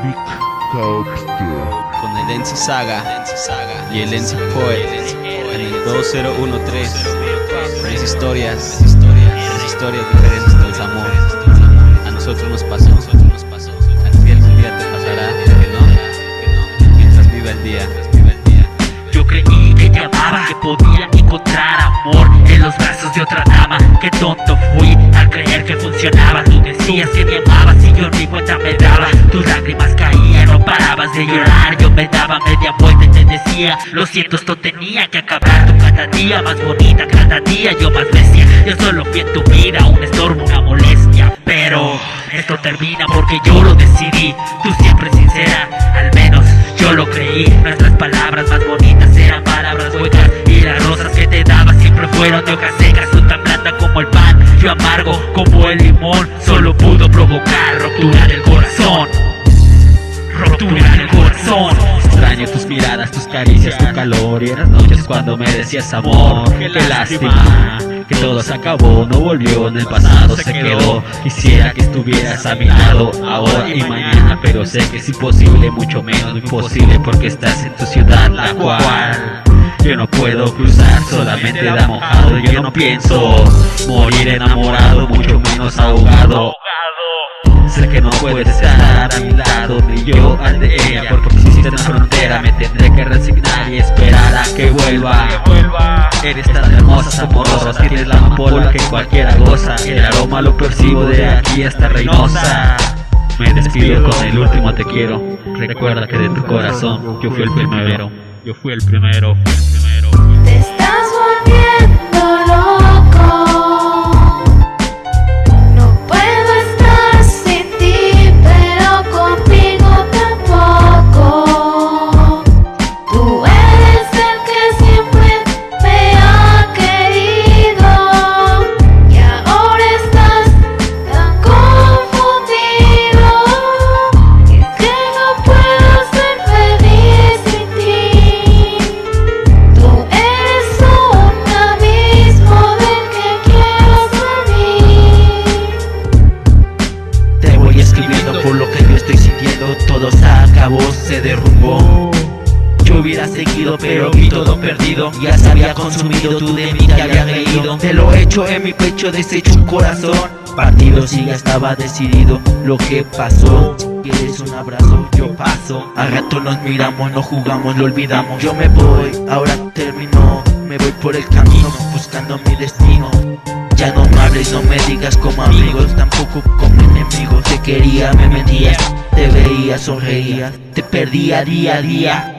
Big Capster con el NC Saga y el NC Poet en el 2013. Tres historias diferentes del amor. A nosotros nos pasó, a ti algún día te pasará, que no, mientras viva el día. Yo creí que te amaba, que podía encontrar amor en los brazos de otra dama. Qué tonto fui al creer que funcionaba. Tú decías que me amabas y yo ni cuenta me daba. Tus lágrimas caían, no parabas de llorar. Yo me daba media vuelta y te decía: lo siento, esto tenía que acabar. Tú cada día más bonita, cada día yo más bestia. Yo solo fui en tu vida un estorbo, una molestia. Pero esto termina porque yo lo decidí. Tú siempre sincera, al menos yo lo creí. Nuestras palabras más bonitas eran palabras huecas, y las rosas que te daba siempre fueron de hojas secas. Tú tan blanda como el pan, yo amargo como el limón. Solo pudo provocar ruptura del corazón. Ruptura del corazón. Extraño tus miradas, tus caricias, tu calor y en las noches cuando me decías amor. Qué lástima que todo se acabó, no volvió, en el pasado se quedó. Quisiera que estuvieras a mi lado ahora y mañana, pero sé que es imposible, mucho menos imposible, porque estás en tu ciudad, la cual yo no puedo cruzar, solamente da mojado. Yo no pienso morir enamorado, mucho menos ahogado. Sé que no puedes estar a mi lado ni yo al de ella, porque existe una frontera. Me tendré que resignar y esperar a que vuelva. Eres tan hermosa, amorosa, tienes la amapola que cualquiera goza. El aroma lo percibo de aquí hasta Reynosa. Me despido con el último te quiero. Recuerda que de tu corazón yo fui el primero. Yo fui el primero. Te estás volviendo loco. No puedo estar sin ti, pero conmigo tampoco. Tú eres el que siempre me ha querido, y ahora estás tan confundido. Es que no puedo ser feliz sin ti. Tú eres un abismo del que quiero salir. Te voy escribiendo por lo que yo estoy sintiendo. Todo se acabó, se derrumbó. Yo hubiera seguido, pero vi todo perdido. Ya se había consumido, tú de mí te había reído. Te lo echo en mi pecho, deshecho un corazón partido, sí, ya estaba decidido lo que pasó. ¿Quieres un abrazo? Yo paso. Al rato nos miramos, no jugamos, lo olvidamos. Yo me voy, ahora terminó. Me voy por el camino, buscando mi destino. Ya no me hables, no me digas como amigos, tampoco como enemigos. Te quería, me mentías, te veía, sonreías, te perdía día a día.